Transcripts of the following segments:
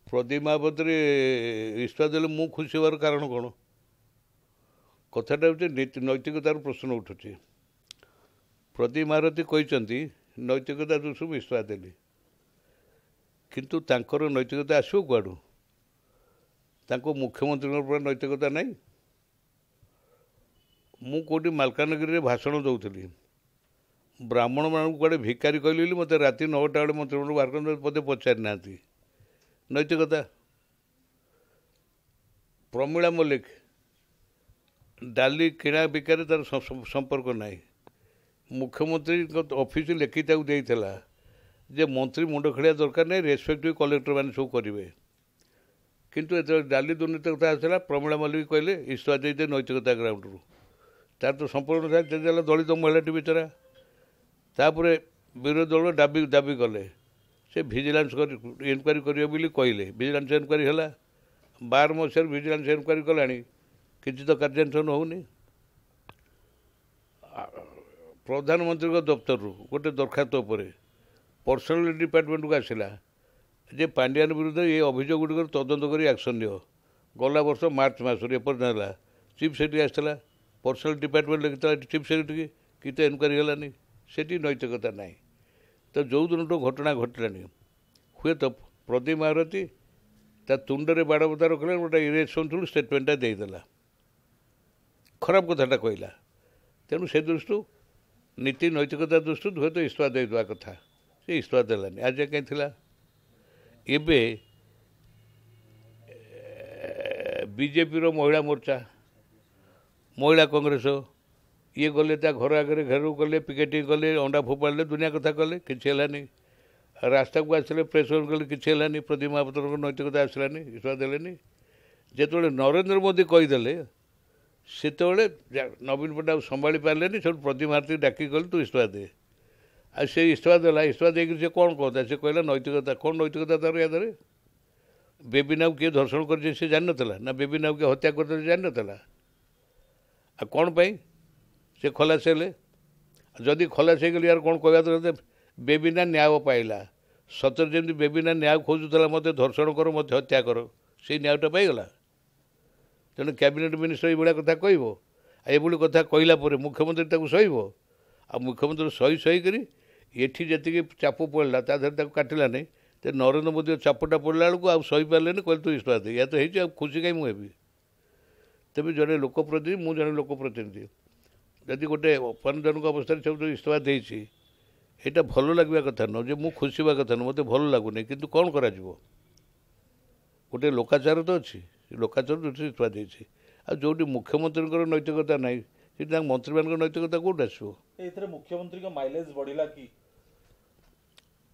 प्रदीप महापात्र इस्तीफा देले मु खुशी हबार कारण कौन कथाटा हूँ नैतिकतार प्रश्न उठुचे। प्रदीप महारथी कहते नैतिकता दृष्टि मु इस्तीफा देली किंतु तांकर नैतिकता आसो कुआड़ू मुख्यमंत्री नैतिकता नहीं। मु कौटी मालकानगिरी भाषण दौली ब्राह्मण मान कड़े भिकारी कहली मत राति 9टा बेले मंत्रिमंडल बाहर कर मत पचारि ना नैतिकता। प्रमीला मल्लिक डाली किणा बिकार तार संपर्क ना मुख्यमंत्री ऑफिस लिखि देता जे मंत्री मुंड खड़िया दरकार नहीं रेस्पेक्टिव कलेक्टर मैंने सब करेंगे किंतु जो डाली दुर्नीति कथा आसला प्रमीला मल्लिक कहले इस्तीफा दे नैतिकता ग्राउंड रू तार तो संपूर्ण था दलित महिलाटी बेचारा तापर विरोधी दल दाबी कले से भिजिलांस इनक्वारी करेंगे बोली कहले भिजिलांस इनक्वारी है 12 मसीह भिजिलांस इनक्वारी कला किसी तो कार्यानुष्ठान होनी। प्रधानमंत्री दफ्तर रू गोटे दरखास्त पर्सनाल डिपार्टमेंट को आसला जे पांड्यान विरुद्ध ये अभियोग गुड़िक तदंत कर एक्शन नियो गला वर्ष मार्च मस एपर्तला चीफ सेक्रेटरी आसला पर्सनाल डिपार्टमेंट लिखा चीफ सेक्रेटरी कि तो इनक्वारी है सेठी नैतिकता ना। तो जो दिन तो घटना घटला हुए तो प्रदीप महारथी ता तुंडे बाड़बता रखला गोटे इरेस्पन्सिबल स्टेटमेंटा देदेला खराब कथाटा कहला तेणु से दृष्टि नीति नैतिकता दृष्टि हुए तो इस्तीफा देवा कथा से इस्तीफा देलानी आज कहीं एबे बीजेपी रो महिला मोर्चा महिला कांग्रेस ये गले घर आगे घेर गले पिकेटिंग कले अंडा फोपाड़े दुनिया कथा कले किसी रास्ता को आसले प्रेस कले कि प्रदीप महापात्र नैतिकता आसलानी इस्तीफा देलेनी जो नरेंद्र मोदी कहीदे से नवीन पट्टनायक संभाली पारे सब प्रदीप महारथी डाकी कल तू इस्तीफा दे आ से इस्तीफा देला इस्तीफा देकर से कौन कहता से कहला नैतिकता कौन नैतिकता तार याद बेबी नाव किए धर्षण कर जान ना ना बेबी नाव किए हत्या कर जान ना आ कौन पाई से खलास हेले जदि खलास हो यार कौन कहवा बेबी ना न्याय पाइला सतर जमी बेबी ना न्याय खोजुला मत धर्षण कर मत हत्या कर से न्यायटा पाईगला तेणु कैबिनेट मिनिस्टर ये कथा कह कथा कहला मुख्यमंत्री सहीब आ मुख्यमंत्री सही सही करी एठी जी चाप पड़ा ता देहर काटिला नहीं तो नरेंद्र मोदी चापटा पड़ा बेलू आ सही पारे कहले तू इस्तीफा दे या तो हो खुशी कहीं मुझे तेज जड़े लोकप्रतिनिधि मु जड़े लोकप्रतिनिधि जदि गोटे अपमानजनक अवस्था सब जो इस्तीफा देती यहाँ भल लगे कथा न जे मु खुशी हवा कथा न मत भल लगुनि किंतु कौन करा गोटे लोकाचार तो अच्छी लोकाचार दृष्टि इस्तीफा देती आ जो मुख्यमंत्री नैतिकता ना मंत्री मान नैतिकता कौट आसो मुख्यमंत्री माइलेज बढ़ला कि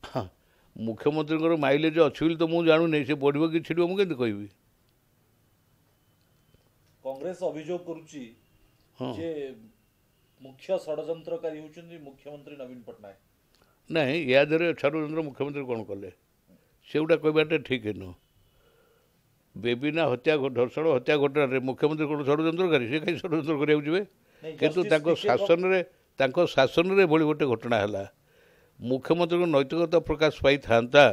हाँ मुख्यमंत्री माइलेज अच्छी तो मुझे जानू नहीं से बढ़ो कि छिड़ मुझे कहबी कांग्रेस अभियोग करुच्ची जे मुख्य षड्यंत्रकारी होउछन्ती मुख्यमंत्री नवीन पट्टनायक नहीं या देहरे षड्यंत्र मुख्यमंत्री कौन कले से गुटा कहबाटा ठीक है नुह बेबी ना हत्या धर्षण हत्या घटना मुख्यमंत्री कौन षड्यंत्रकारी से कहीं षड्यंत्र कराए किंतु शासन में भली गोटे घटना है मुख्यमंत्री नैतिकता प्रकाश पाई था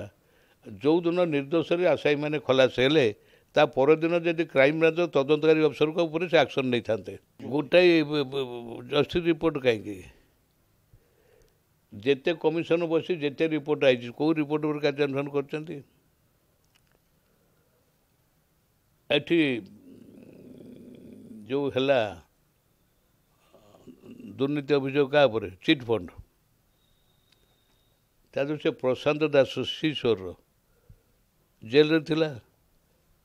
जो दिन निर्दोष आसाई मैंने खलास हेले ता परदिन जदि क्राइम ब्रांच तदंतकारी अफसर को ऊपर से एक्शन नहीं था गोटाए जस्टिस रिपोर्ट कहीं जिते कमिशन बसी जिते रिपोर्ट आई कौ रिपोर्ट पर कार्यानुष्ठान कर जो है दुर्नीति अभियोग क्या चिट फंड तादर से प्रशांत दास श्रीश्वर जेल थिला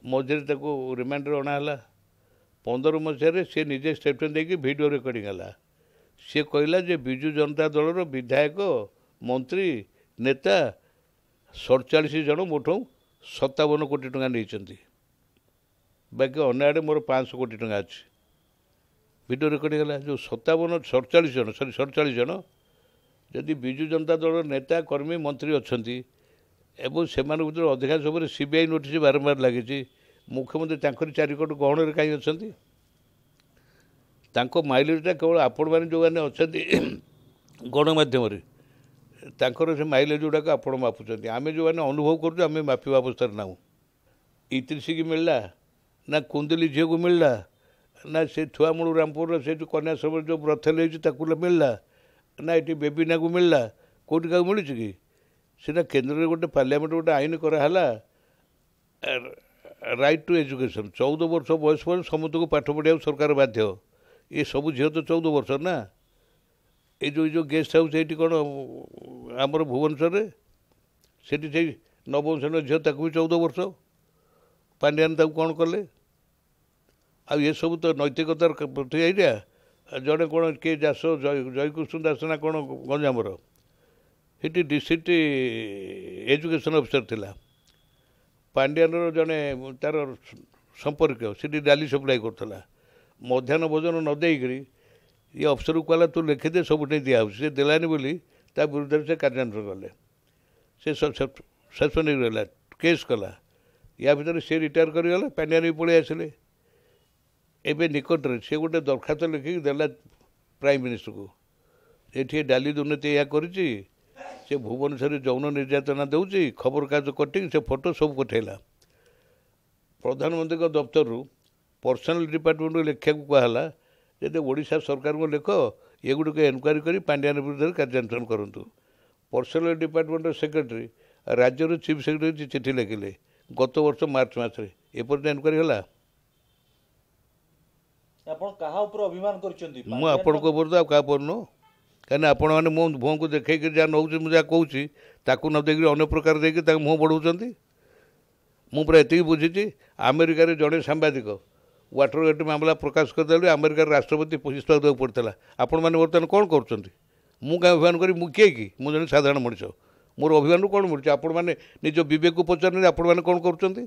मझे रिमांडर अणाला 15 मसीह सी निजे स्टेटमेंट देकी वीडियो रिकॉर्डिंग है सी कहला जे विजु जनता दल विधायक मंत्री नेता 47 जन मोठू 57 कोटी टंका नहीं बाकी अन्य आड़े मोर 500 कोटी टंका अच्छी वीडियो रिकॉर्डिंग है जो 47 जन सॉरी 47 जन जदि विजु जनता दल नेता कर्मी मंत्री अच्छा एवं से अधिकांश भाव सीबीआई नोटिस बारंबार लगी मुख्यमंत्री 4 कोटी गहन कहीं अच्छा माइलेजटा केवल आपण मैंने जो मैंने अच्छा गणमाध्यम से माइलेज गुड़ाक आप मापुं आम जो मैंने अनुभव करें मापिवा अवस्था ना ଇତିଶ୍ରୀକି ମିଳିଲା ନା କୁନ୍ଦଲି ଝିଅକୁ ମିଳିଲା ନା ସେ ଛୁଆମୂଳୁ ରାମପୁରର ସେଇଠୁ କନ୍ୟାଶ୍ରମରେ ଯେଉଁ ବ୍ରଥେଲ ହେଇଛି ତାକୁ ମିଳିଲା ନା ଏଠି ବେବିନାକୁ ମିଳିଲା କେଉଁଠି କାହାକୁ ମିଳୁଛି କି ସେଟା କେନ୍ଦ୍ରରେ ଗୋଟେ ପାର୍ଲାମେଣ୍ଟ ଗୋଟେ ଆଇନ କରାହେଲା ରାଇଟ୍ ଟୁ ଏଜୁକେସନ୍ 14 ବର୍ଷ ବୟସ ପରେ ସମସ୍ତଙ୍କୁ ପାଠ ପଢ଼ିବାକୁ ସରକାର ବାଧ୍ୟ ଏ ସବୁ ଝିଅ ତ 14 ବର୍ଷ ନା ଏଇ ଯେଉଁ ଗେଷ୍ଟ ହାଉସ୍ ଏଇଠି କ'ଣ ଆମର ଭୁବନେଶ୍ୱରରେ ସେଠି ସେଇ ନବମ ଶ୍ରେଣୀର ଝିଅ ତାକୁ ବି 14 ବର୍ଷ ପାଣ୍ଡିଆନ ତାକୁ କ'ଣ କଲେ ଆଉ ଏସବୁ ତ ନୈତିକତାର ପ୍ରତି ଏଇଟା ଜଣେ କ'ଣ କିଏ ଦାସ ଜୟକୃଷ୍ଣ ଦାସ ନା କ'ଣ ଗଞ୍ଜାମର ସେଠି ଡିଷ୍ଟ୍ରିକ୍ଟ ଏଜୁକେସନ୍ ଅଫିସର ଥିଲା ପାଣ୍ଡିଆନର ଜଣେ ତାର ସମ୍ପର୍କୀୟ ସେଠି ଡାଲି ସପ୍ଲାଏ କରୁଥିଲା ମଧ୍ୟାହ୍ନ ଭୋଜନ ନ ଦେଇକରି ଇଏ ଅଫିସରକୁ କହିଲା ତୁ ଲେଖିଦେ ସବୁଠି ଦିଆହେଉଛି ସେ ଦେଲାନି ବୋଲି ତା ବିରୁଦ୍ଧରେ ସେ କାର୍ଯ୍ୟାନୁଷ୍ଠାନ କଲେ ସେ ସସ୍ପେଣ୍ଡ ହେଇଗଲା କେସ୍ କଲା ୟା ଭିତରେ ସେ ରିଟାୟାର କରିଗଲେ ପାଣ୍ଡିଆନ ବି ପଳେଇ ଆସିଲେ ଏବେ ନିକଟରେ ସେ ଗୋଟେ ଦରଖାସ୍ତ ଲେଖିକି ଦେଲା ପ୍ରାଇମ୍ ମିନିଷ୍ଟରକୁ ଏଠି ଡାଲି ଦୁର୍ନୀତି ଏହା କରିଛି ସେ ଭୁବନେଶ୍ୱରରେ ଯୌନ ନିର୍ଯାତନା ଦେଉଛି ଖବରକାଗଜ କଟିଂ ସେ ଫଟୋ ସବୁ ପଠାଇଲା ପ୍ରଧାନମନ୍ତ୍ରୀଙ୍କ ଦପ୍ତରରୁ ପର୍ସନାଲ ଡିପାର୍ଟମେଣ୍ଟକୁ ଲେଖିବାକୁ କୁହାହେଲା ଯଦି ଓଡ଼ିଶା ସରକାରଙ୍କୁ ଲେଖ ଏଗୁଡ଼ିକ ଏନକ୍ୱାରି କରି ପାଣ୍ଡିଆନ ବିରୁଦ୍ଧରେ କାର୍ଯ୍ୟାନୁଷ୍ଠାନ କରନ୍ତୁ ପର୍ସନାଲ ଡିପାର୍ଟମେଣ୍ଟର ସେକ୍ରେଟାରୀ ରାଜ୍ୟର ଚିଫ୍ ସେକ୍ରେଟାରୀ ଚିଠି ଲେଖିଲେ ଗତ ବର୍ଷ ମାର୍ଚ୍ଚ ମାସରେ ଏପର୍ଯ୍ୟନ୍ତ ଏନକ୍ୱାରି ହେଲା ଆପଣ କାହା ଉପରେ ଅଭିମାନ କରିଛନ୍ତି ମୁଁ ଆପଣଙ୍କ ଉପରେ ତ ଆଉ କାହା ଉପରେ ନୁହଁ କାହିଁକିନା ଆପଣମାନେ ମୋ ମୁହଁକୁ ଦେଖେଇକି ଯାହା ନେଉଛି ମୁଁ ଯାହା କହୁଛି ତାକୁ ନ ଦେଇକି ଅନ୍ୟ ପ୍ରକାର ଦେଇକି ତାକୁ ମୁହଁ ବଢ଼ାଉଛନ୍ତି ମୁଁ ପୁରା ଏତିକି ବୁଝିଛି ଆମେରିକାରେ ଜଣେ ସାମ୍ବାଦିକ ୱାଟରଗେଟ୍ ମାମଲା ପ୍ରକାଶ କରିଦେଲେ ଆମେରିକାର ରାଷ୍ଟ୍ରପତି ଇସ୍ତଫା ଦେବାକୁ ପଡ଼ିଥିଲା ଆପଣମାନେ ବର୍ତ୍ତମାନ କ'ଣ କରୁଛନ୍ତି ମୁଁ କାହିଁ ଅଭିମାନ କରି ମୁଁ କିଏ କି ମୁଁ ଜଣେ ସାଧାରଣ ମଣିଷ ମୋର ଅଭିମାନରୁ କ'ଣ ମିଳୁଛି ଆପଣମାନେ ନିଜ ବିବେକକୁ ପଚାରୁଛନ୍ତି ଆପଣମାନେ କ'ଣ କରୁଛନ୍ତି